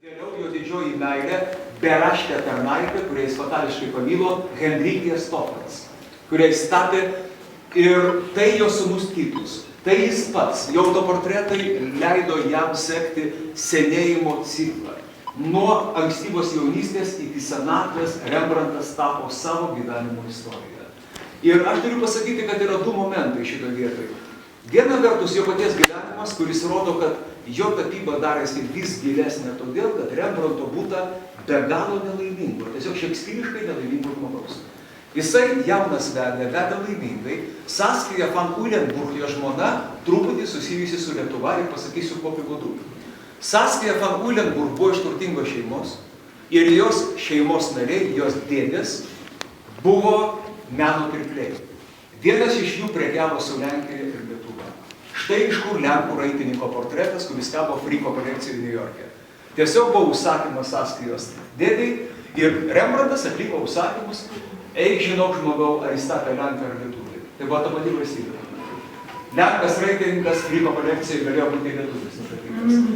Vėliau jo didžioji meilė beraštė tarnaitė, kurią jis fatališkai pamilo, Henrikija Stofans, kurią jis tapė ir tai jo sūnus Titus. Tai jis pats, jo autoportretai leido jam sekti senėjimo ciklą. Nuo ankstyvos jaunystės iki senatvės Rembrandtas tapo savo gyvenimo istoriją. Ir aš turiu pasakyti, kad yra du momentai šitoje vietoje. Viena vertus jo paties gyvenimas, kuris rodo, kad jo tapyba darėsi vis gilesnė todėl, kad Rembrandto būta be galo nelaimingo, tiesiog šekspyriškai nelaimingo žmogaus. Jisai jaunas vedė laimingai, Saskija van Ulenburg, jo žmona, truputį susijusi su Lietuva ir pasakysiu kokiu būdu. Saskija van Ulenburg buvo iš turtingos šeimos ir jos šeimos nariai, jos dėdės, buvo meno pirkliai. Vienas iš jų prekiavo su Lenkija ir Lietuva. Štai iš kur Lenkų raitininko portretas, kuris kabo Friko kolekcijoje New York'e. Tiesiog buvo užsakymas Saskijos dėdei ir Rembrandtas atliko užsakymus, eik žinok žmogau, ar jis tapė Lenką ar Lietuvį. Tai buvo ta pati valstybė. Lenkas raitininkas Friko kolekcijoje galėjo būti Lietuvis.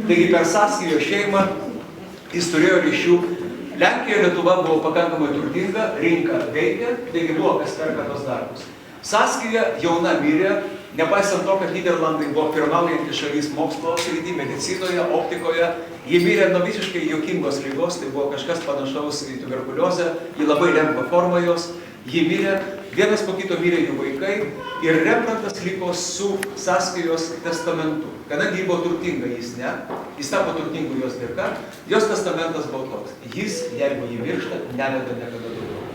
Taigi per Saskijos šeimą jis turėjo ryšių. Lenkija ir Lietuva buvo pakankamai turtinga, rinka veikė, taigi buvo kas perka tos darbus. Saskija jauna mirė, nepaisant to, kad Nyderlandai buvo pirmaujantis šalis mokslo srity, medicinoje, optikoje. Ji mirė nuo visiškai juokingos ligos, tai buvo kažkas panašaus į tuberkuliozę, ji labai lengva forma jos. Ji mirė, vienas po kito mirė jų vaikai ir Rembrandtas liko su Saskijos testamentu. Kadangi ji buvo turtinga, jis ne, jis tapo turtingu jos dėka, jos testamentas buvo toks. Jis, jeigu jį miršta, neveda niekada daugiau.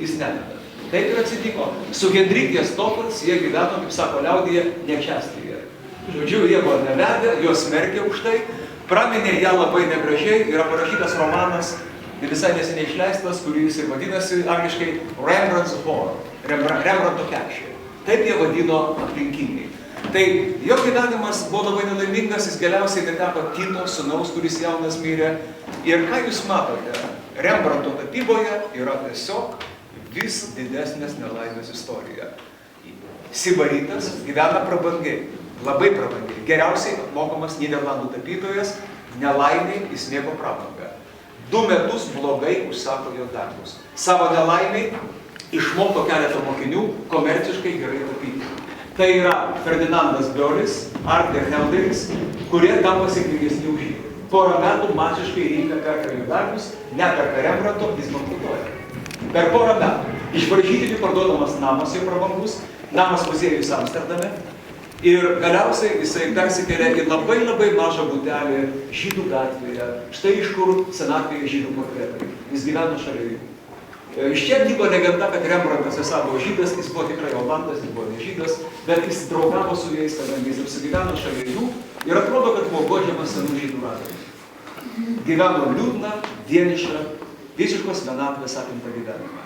Jis neveda. Taip ir atsitiko. Su Henrikija Stofans jie gyveno, kaip sako liaudyje, nečestyje. Žodžiu, jie buvo nevedę, jos smerkė už tai, praminė ją labai negražiai, yra parašytas romanas, visai neseniai išleistas, kuris ir vadinasi angliškai Rembrandt's Horror, Rembrandto kekšė. Taip jie vadino aplinkiniai. Tai jo gyvenimas buvo labai nelaimingas, jis galiausiai neteko Tito sūnaus, kuris jaunas mirė. Ir ką jūs matote, Rembrandto tapyboje yra tiesiog vis didesnės nelaimės istorija. Sibaritas gyvena prabangiai, labai prabangiai. Geriausiai apmokamas Nyderlandų tapytojas, nelaimiai jis mėgo prabangą. 2 metus blogai užsako jo darbus. Savo nelaimiai išmoko keletą mokinių komerciškai gerai tapyti. Tai yra Ferdinandas Biolis, Art de Helderis, kurie tampa sėkmingesni už jį. Porą metų masiškai rinka perka jų darbus, neperka Rembrandto, jis bankrutuoja. Per porą metų. Iš varžytinių parduodamas namas jau prabangus, namas muziejus Amsterdame ir galiausiai jisai persikelia į labai mažą butelį Žydų gatvėje, štai iš kur senatvėje Žydų portretai. Jis gyveno šalia jų. Iš čia dygo legenda, kad Rembrandtas esą buvo žydas, jis buvo tikrai olandas, jis buvo ne žydas, bet jis draugavo su jais, kadangi jis apsigyveno šalia jų ir atrodo, kad buvo godžiamas senų žydų radimų. Gyveno liūdną, vienišą, visiškos vienatvės apimtą gyvenimą.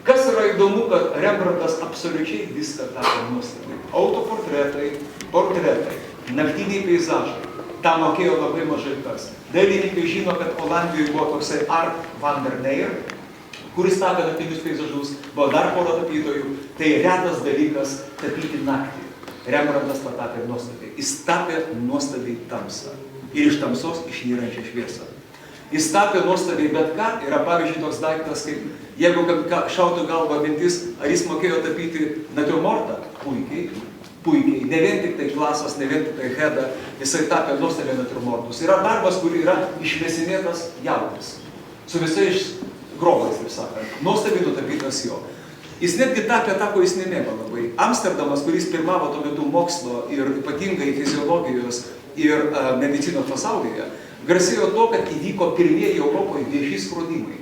Kas yra įdomu, kad Rembrandtas absoliučiai viską tapo nuostabiai. Autoportretai, portretai, naktiniai peizažai. Ta mokėjo labai mažai kas. Dailininkai žino, kad Olandijoje buvo toksai Art van der Neyer, kuris tapė naktinius peizažus, buvo dar pora tapytojų. Tai retas dalykas tapyti naktį. Rembrandtas patapė nuostabiai. Jis tapė nuostabiai tamsą. Ir iš tamsos išnyrančią šviesą. Jis tapė nuostabiai bet ką, yra pavyzdžiui toks daiktas, kaip jeigu šautų galvą mintis, ar jis mokėjo tapyti natiurmortą? Puikiai. Ne vien tik tai Klasas, ne vien tik tai Heda, jisai tapė nuostabiai natiurmortus. Yra darbas, kur yra išmėsinėtas jautis, su visais grobais, taip sakant. Nuostabiai nutapytas jo. Jis netgi tapė tą, ko jis nemėgo labai. Amsterdamas, kuris pirmavo tuo metu mokslo ir ypatingai fiziologijos ir medicinos pasaulyje, garsėjo to, kad įvyko pirmieji Europoje vieši skrodimai.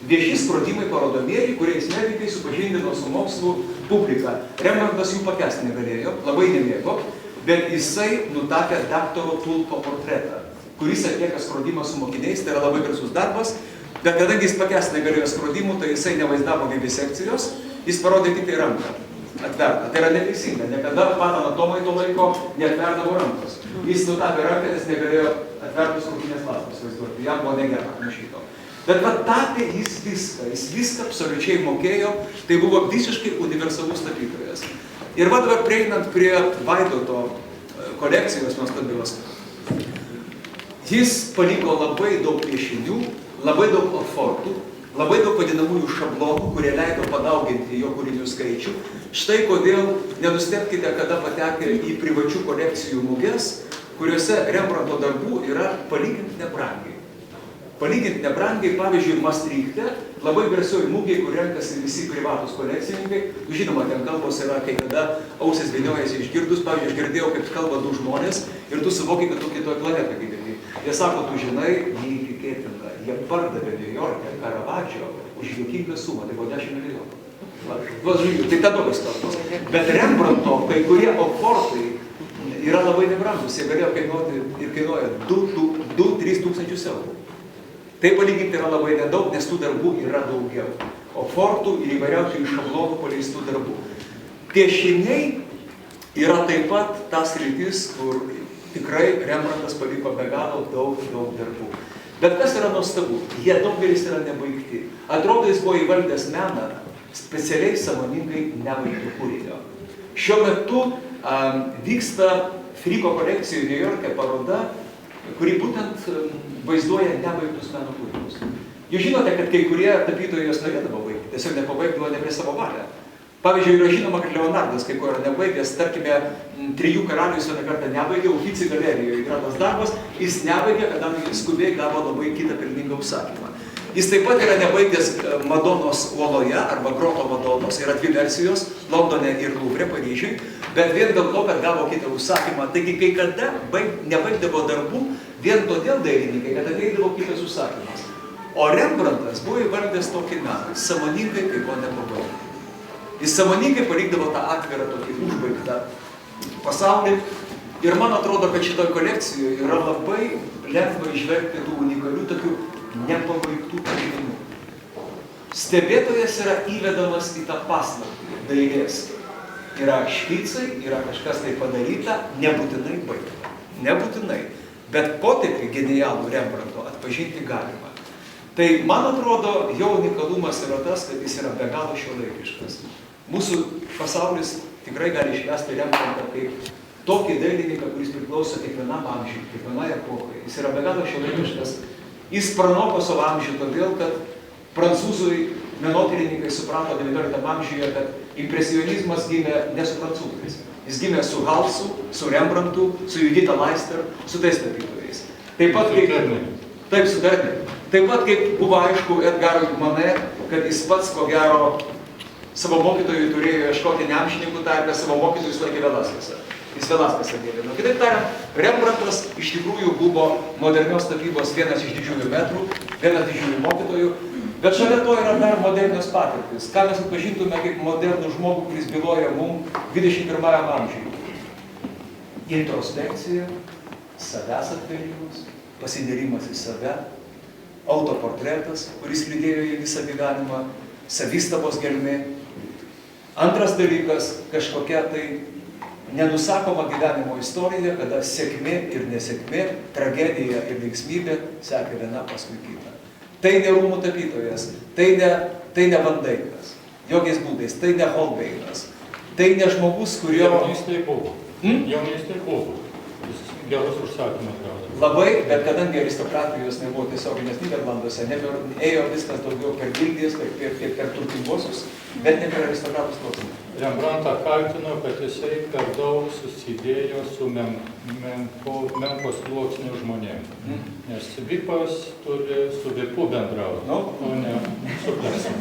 Vieši skrodimai parodomieji, kuriais medikai supažindino su mokslu publiką. Rembrandtas jų pakęsti negalėjo, labai nemėgo, bet jisai nutapė daktaro Tulpo portretą, kuris atlieka skrodimą su mokiniais, tai yra labai garsus darbas, bet kadangi jis pakęsti negalėjo skrodimų, tai jisai nevaizdavo vivisekcijos, jis parodė tik tai ranką atvertą. Tai yra neteisinga, niekada pat anatomai to laiko neatverdavo rankos. Jis nutapė ranką, nes negalėjo atvertus krūtinės ląstos vaizduoti, jam buvo negera nuo šito. Bet tapė jis viską absoliučiai mokėjo, tai buvo visiškai universalus tapytojas. Ir dabar prieinant prie Vaidoto kolekcijos nuostabios, Jis paliko labai daug piešinių, labai daug ofortų, labai daug vadinamųjų šablonų, kurie leido padauginti jo kūrinių skaičių. Štai kodėl nenustebkite, kada patekę į privačių kolekcijų muges, kuriuose Rembrandto darbų yra palyginti nebrangiai. Palyginti nebrangiai, pavyzdžiui, Maastrichte, labai garsioji mugė, kur renkasi visi privatus kolekcininkai. Žinoma, ten kalbos yra, kai kada ausis vyniojasi išgirdus. Pavyzdžiui, aš girdėjau, kaip kalba du žmonės ir tu suvoki, kad tu kitoje planetoje gyveni. Jie sako, tu žinai, neįtikėtina. Jie pardavė New York'e Karavadžio už juokingą sumą, tai buvo 10 milijonų. Tai tokios kalbos. Bet Rembrandto kai kurie ofortai yra labai nebrangus. Jie galėjo kainuoti ir kainuoja 2-3 tūkstančius eurų. Tai palyginti yra labai nedaug, nes tų darbų yra daugiau. Ofortų ir įvairiausių iš šablonų paleistų darbų. Piešiniai yra taip pat tas sritis, kur tikrai Rembrandtas paliko be galo daug darbų. Bet kas yra nuostabu, jie daugelis yra nebaigti. Atrodo, jis buvo įvaldęs meną specialiai sąmoningai nebaigtų kūrinio. Šiuo metu vyksta Frigo kolekcijoje New York'e paroda, kuri būtent vaizduoja nebaigtus meno kūrinius. Jūs žinote, kad kai kurie tapytojai jos norėdavo baigti, tiesiog nepabaigdavo ne prie savo valią. Pavyzdžiui, yra žinoma, kad Leonardas kai ko yra nebaigęs, tarkime, Trijų karalių jis vieną kartą nebaigė, Uffizi galerijoje yra tas darbas, jis nebaigė, kadangi skubiai gavo labai kitą pelningą užsakymą. Jis taip pat yra nebaigęs Madonos uoloje, arba Groto Madonos, yra dvi versijos, Londone ir Louvre, Paryžiui, bet vien dėl to, kad gavo kitą užsakymą. Taigi, kai kada nebaigdavo darbų, vien todėl dailininkai, kad ateidavo kitas užsakymas. O Rembrandtas buvo įvardęs tokį meną, sąmoningai kai ko nepabaigė. Jis sąmoningai palikdavo tą atvirą tokį užbaigtą pasaulį. Ir man atrodo, kad šitoje kolekcijoje yra labai lengva išvelgti tų unikalių tokių nepabaigtų kūrinių. Stebėtojas yra įvedamas į tą paslaptį dailės. Yra špicai, yra kažkas tai padaryta, nebūtinai baigta. Nebūtinai. Bet potėpį genialų Rembrandto atpažinti galima. Tai, man atrodo, jo unikalumas yra tas, kad jis yra be galo šiuolaikiškas. Mūsų pasaulis tikrai gali išvesti Rembrandtą kaip tokį dailininką, kuris priklauso kiekvienam amžiui, kiekvienai epochai. Jis yra be galo šiuolaikiškas. Jis pranoko savo amžių todėl, kad prancūzui menotyrininkai suprato XIX amžiuje, kad impresionizmas gimė ne su prancūzais. Jis gimė su Halsu, su Rembrandtu, su Judita Leister, su tais tapytojais. Taip pat kaip su Derneriu. Taip pat kaip buvo aišku Edgarui Manet, kad jis pats ko gero savo mokytojui turėjo ieškoti ne amžininkų tarpe, savo mokytojus laikė Velaskesą. Jis Velaskesą gėlino. Kitaip tariant, Rembrandtas iš tikrųjų buvo modernios tapybos vienas iš didžiųjų metrų, vienas didžiųjų mokytojų, bet šalia to yra dar modernios patirtis. Ką mes atpažintume kaip modernų žmogų, kuris byloja mums 21 amžiuje. Introspekcija, savęs atvėrimas, pasinėrimas į save, autoportretas, kuris lydėjo į visą gyvenimą, savistabos gelmė. Antras dalykas, kažkokia tai nenusakoma gyvenimo istorija, kada sėkmė ir nesėkmė, tragedija ir linksmybė sekė viena paskui kitą. Tai ne rūmų tapytojas, tai ne Van Dykas, jokiais būdais, tai ne Holbeinas, tai ne žmogus, kurio... Jaunystėje buvo. Jaunystėje buvo. Geras užsakymas gautas. Labai, bet kadangi aristokratijos nebuvo tiesioginės Nyderlanduose, ėjo viskas daugiau per gildijas, per turtinguosius, bet ne per aristokratus klausimą. Rembrandtą kaltino, kad jisai per daug susidėjo su menkos sluoksnių žmonėm. Nes vipas turi su vipu bendrauti, o ne su plebsu.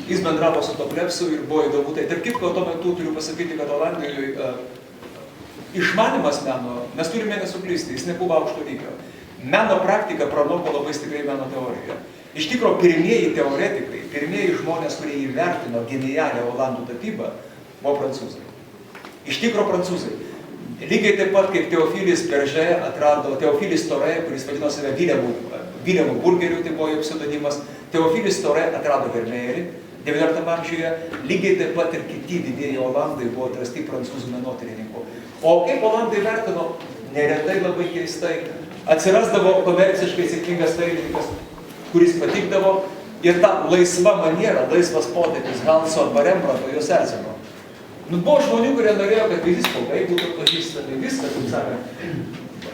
Jis bendravo su to plebsu ir buvo įdomu. Tai tarp kitko, tuo metu turiu pasakyti, kad Olandijoje išmanimas meno, mes turime nesuklysti, jis nebuvo aukšto lygio. Meno praktika pranoko labai stipriai meno teoriją. Iš tikro, pirmieji teoretikai, pirmieji žmonės, kurie įvertino genialią olandų tapybą, buvo prancūzai. Iš tikro prancūzai. Lygiai taip pat kaip Teofilis Berže atrado, Teofilis Tore, kuris vadino save Vilemu Burgeriu, tai buvo jo pseudonimas, Teofilis Tore atrado Vermeerį XIX amžiuje, lygiai taip pat ir kiti didieji olandai buvo atrasti prancūzų menotyrininkų. O kaip olandai vertino, neretai labai keistai, atsirasdavo komerciškai sėkmingas dailininkas, kuris patikdavo ir ta laisva maniera, laisvas potėpis Halso arba Rembrandto jos erzino. Buvo žmonių, kurie norėjo, kad visi spaugai būtų pažįstami, viską, kaip sakant.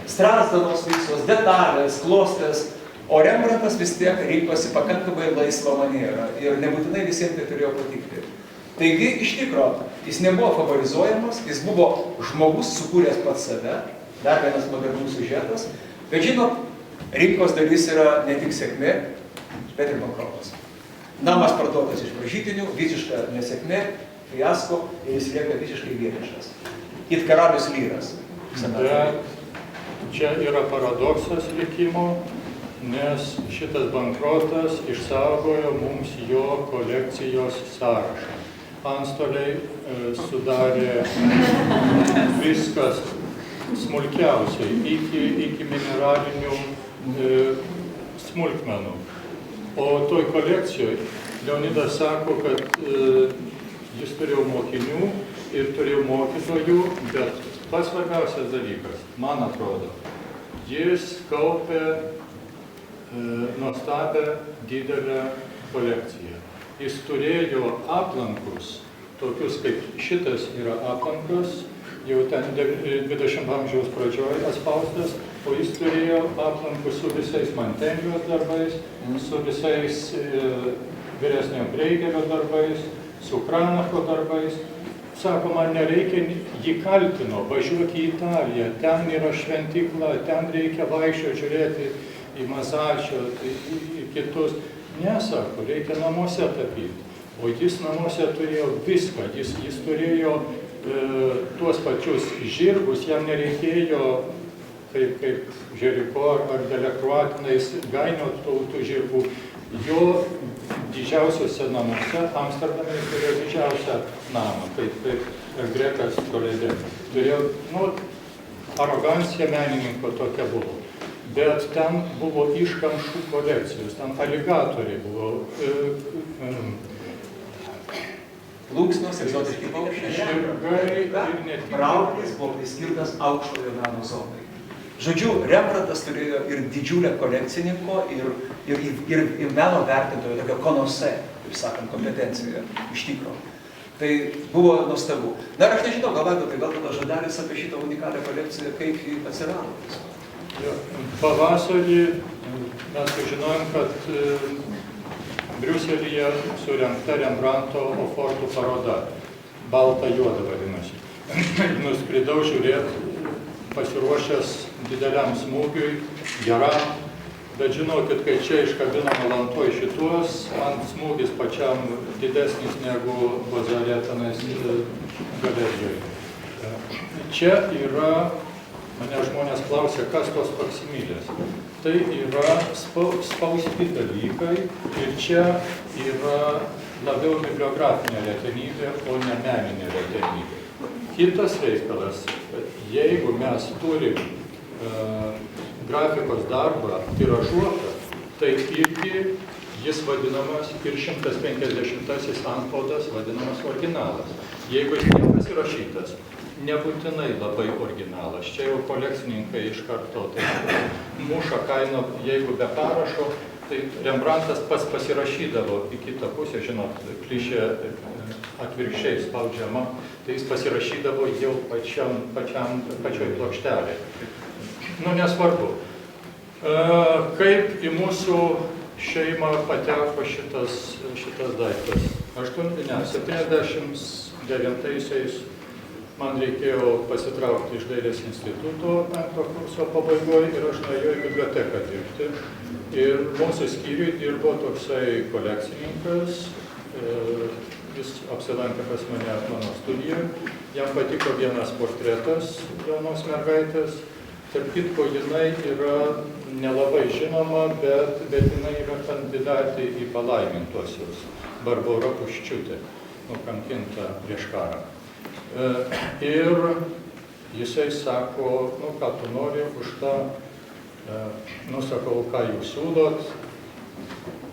strazdanos visos, detalės, klostės, o Rembrandtas vis tiek rinkosi pakankamai laisvą manierą ir nebūtinai visiems tai turėjo patikti. Taigi, iš tikro, jis nebuvo favorizuojamas, jis buvo žmogus sukūręs pats save, dar vienas modernus siužetas, bet žinot, rinkos dalis yra ne tik sėkmė, bet ir bankrotas. Namas parduotas iš pražytinių, visiška nesėkmė, fiasko ir jis lieka visiškai vienišas. It karalius lyras. Bet čia yra paradoksas likimo, nes šitas bankrotas išsaugojo mums jo kolekcijos sąrašą. Antstoliai sudarė viskas smulkiausiai, iki mineralinių smulkmenų. O toj kolekcijoje Leonidas sako, kad jis turėjo mokinių ir turėjo mokytojų, bet pats svarbiausias dalykas, man atrodo, jis kaupė nuostabią didelę kolekciją. Jis turėjo aplankus, tokius kaip šitas yra aplankas, jau ten 20 amžiaus pradžioje atspaustas, o jis turėjo aplankus su visais Mantelijos darbais, su visais vyresnio Breigelio darbais, su Kranacho darbais. Sako, man nereikia, jį kaltino, važiuok į Italiją, ten yra šventykla, ten reikia vaikščioti, žiūrėti į Masačio, į kitus. Ne, sako, reikia namuose tapyti. O jis namuose turėjo viską, jis turėjo tuos pačius žirgus, jam nereikėjo, kaip Žeriko ar Delekruatinais, gainiot tų žirgų. Jo didžiausiuose namuose, Amsterdame turėjo didžiausią namą, kaip Grekas Toleide. Turėjo, arogancija menininko tokia buvo. Bet ten buvo iškamšų kolekcijos, ten aligatoriai buvo. Plunksnos, egzotiški paukščiai. Žirgai ir ne tik. Raulis buvo priskirtas aukštojo meno zonai. Žodžiu, Rembrandtas turėjo ir didžiulę kolekcininko ir meno vertintojo, tokio konose, kaip sakant, kompetencijoje, iš tikro. Tai buvo nuostabu. Dar aš nežinau, gal tada žodelis apie šitą unikalią kolekciją, kaip jį atsirado. Pavasarį mes sužinojom, kad Briuselyje surengta Rembrandto ofortų paroda. Balta juoda vadinasi. Nuskridau žiūrėti, pasiruošęs dideliam smūgiui, geram, bet žinokit, kai čia iškabinama lantoj šituos, man smūgis pačiam didesnis negu Bazare tenais galerijoje. Čia yra, mane žmonės klausia, kas tos faksimilės. Tai yra spausti dalykai ir čia yra labiau bibliografinė retenybė, o ne meninė retenybė. Kitas reikalas, jeigu mes turim grafikos darbą tiražuotą, tai irgi jis vadinamas ir 150-asis antspaudas vadinamas originalas. Jeigu jis nepasirašytas, nebūtinai labai originalas. Čia jau kolekcininkai iš karto muša kainą, jeigu be parašo, tai Rembrandtas pats pasirašydavo į kitą pusę, žinot, klišė atvirkščiai spaudžiama, tai jis pasirašydavo jau pačioj plokštelėje. Nesvarbu. Kaip į mūsų šeimą pateko šitas daiktas? 79-aisiais man reikėjo pasitraukti iš dailės instituto 5 kurso pabaigoje ir aš nuėjau į biblioteką dirbti. Ir mūsų skyriui dirbo toksai kolekcininkas, jis apsilankė pas mane mano studijoje, jam patiko vienas portretas jaunos mergaitės. Tarp kitko, jinai yra nelabai žinoma, bet jinai yra kandidatė į palaimintuosius. Barbora Puščiūtė, nukankinta prieš karą. Ir jisai sako, ką tu nori už tą, sakau, ką jūs siūlot.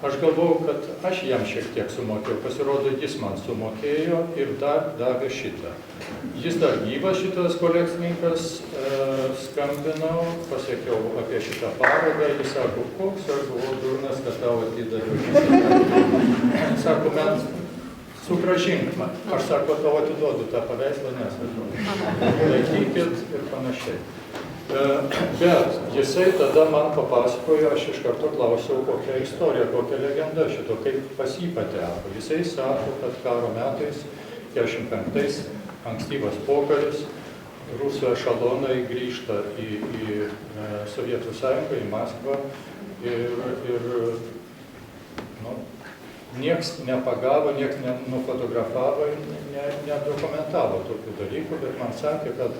Aš galvojau, kad aš jam šiek tiek sumokėjau, pasirodo, jis man sumokėjo ir dar davė šitą. Jis dar gyvas, šitas kolekcininkas, skambinau, pasakiau apie šitą parodą, jis sako, koks aš buvau durnas, kad tau atidaviau šitą. Sako, man sugrąžink man. Aš sako, tau atiduodu tą paveikslą, nesakau. Laikykit ir panašiai. Bet jisai tada man papasakojo, aš iš karto klausiau, kokia istorija, kokia legenda šito, kaip pas jį pateko. Jisai sako, kad karo metais, 45-ais, ankstyvas pokaris, rusų ešalonai grįžta į Sovietų Sąjungą, į Maskvą ir nieks nepagavo, nieks nenufotografavo, nedokumentavo tokių dalykų, bet man sakė, kad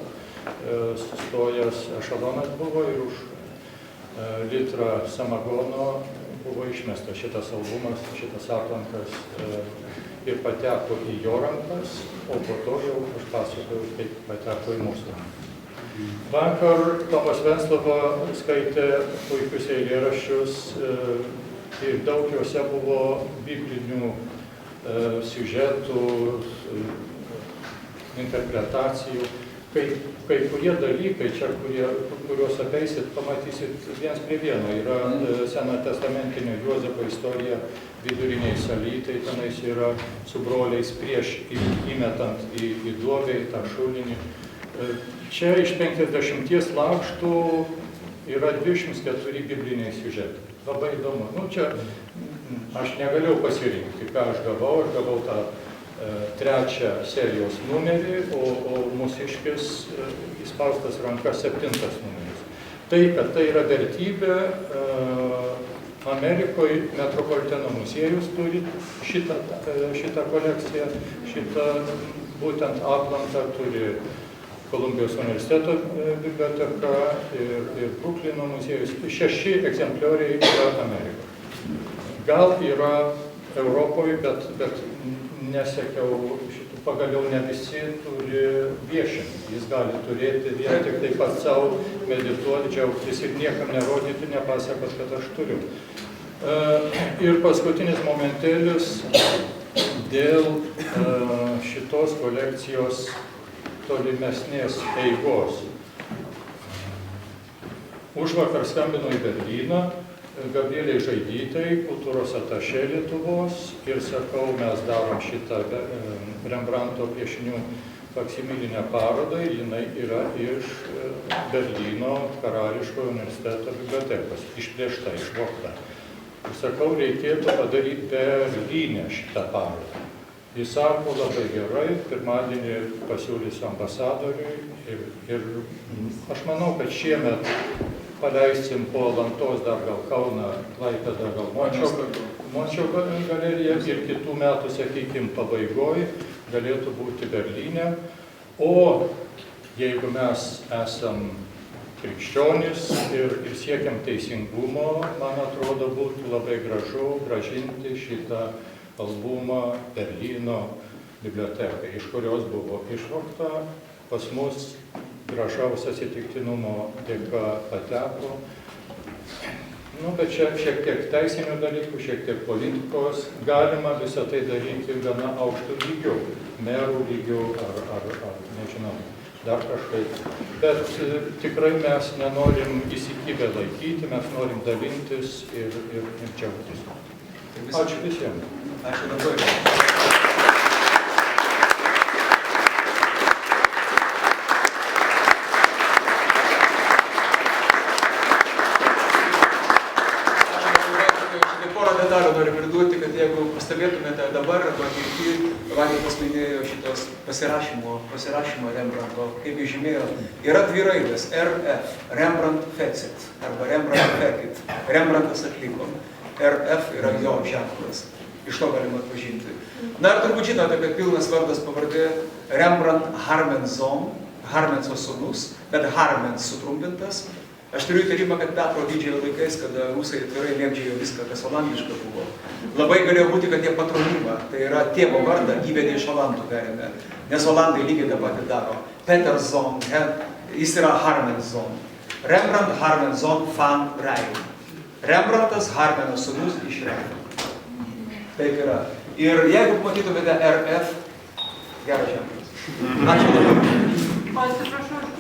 sustojęs ešalonas buvo ir už litrą samagono buvo išmestas šitas albumas, šitas aplankas ir pateko į jo rankas, o po to jau aš pasakoju, kaip pateko į mūsų rankas. Vakar Tomas Venclova skaitė puikius eilėraščius ir daug juose buvo biblinių siužetų, interpretacijų. Kai kurie dalykai čia, kuriuos apeisit, pamatysit viens prie vieno. Yra Senojo testamentinio Juozapo istorija viduriniai salytai, tenais yra su broliais prieš įmetant į duobę, į tą šulinį. Čia iš 50 lakštų yra 24 bibliniai siužetai. Labai įdomu. Čia aš negalėjau pasirinkti, ką aš gavau tą trečią serijos numerį, o mūsiškis įspaustas ranka 7 numeris. Tai, kad tai yra vertybė, Amerikoje Metropoliteno muziejus turi šitą kolekciją, šitą būtent aplanką turi Kolumbijos universiteto biblioteka ir Bruklino muziejus. 6 egzemplioriai yra Amerikoje. Gal yra Europoje, bet nesekiau šitų, pagaliau ne visi turi viešinti. Jis gali turėti vien tik taip pat savo medituoti, džiaugtis ir niekam nerodyti, nepasakot, kad aš turiu. Ir paskutinis momentėlis dėl šitos kolekcijos tolimesnės eigos. Užvakar skambino į Berlyną Gabrieliai Žaidytei, kultūros atašė Lietuvos, ir sakau, mes darom šitą Rembrandto piešinių faksimilinę parodą, ir jinai yra iš Berlyno Karališkojo universiteto bibliotekos, išplėšta, išvogta. Ir sakau, reikėtų padaryti Berlyne šitą parodą. Jis sako, labai gerai, pirmadienį pasiūlysiu ambasadoriui ir aš manau, kad šiemet paleisim po Alantos dar gal Kauną, Klaipėdą, gal Mončio galeriją ir kitų metų, sakykime, pabaigoj galėtų būti Berlyne. O jeigu mes esam krikščionys ir siekiam teisingumo, man atrodo, būtų labai gražu grąžinti šitą albumą Berlyno bibliotekai, iš kurios buvo išvogta, pas mus gražaus atsitiktinumo dėka pateko. Bet čia šiek tiek teisinių dalykų, šiek tiek politikos. Galima visą tai daryti gana aukštų lygių, merų lygių ar nežinau, dar kažkaip. Bet tikrai mes nenorim įsikibę laikyti, mes norim dalintis ir džiaugtis. Ačiū visiems. Ačiū labai. Noriu pridurti, kad jeigu pastebėtumėte dabar, arba Vaidotas minėjo šitos pasirašymo Rembrandto, kaip jis žymėjo, yra 2 raidės, RF, Rembrandt Fecit, arba Rembrandt Fekit, Rembrandtas atliko, RF yra jo ženklas, iš to galima atpažinti. Na ir turbūt žinote, kad pilnas vardas pavardė Rembrandt Harmenson, Harmenso sūnus, bet Harmens sutrumpintas. Aš turiu įtarimą, kad Petro didžiojo laikais, kada rusai atvirai mėgdžiojo viską, kas olandiška buvo. Labai galėjo būti, kad jie patronimą, tai yra tėvo vardą, įvedė iš olandų perėmė, nes olandai lygiai tą patį daro. Peterson, jis yra Harmenson. Rembrandt Harmenson van Rijn. Rembrandtas Harmeno sūnus iš Reino. Taip yra. Ir jeigu matytumėte RF, geras ženklas. Ačiū labai. Atsiprašau.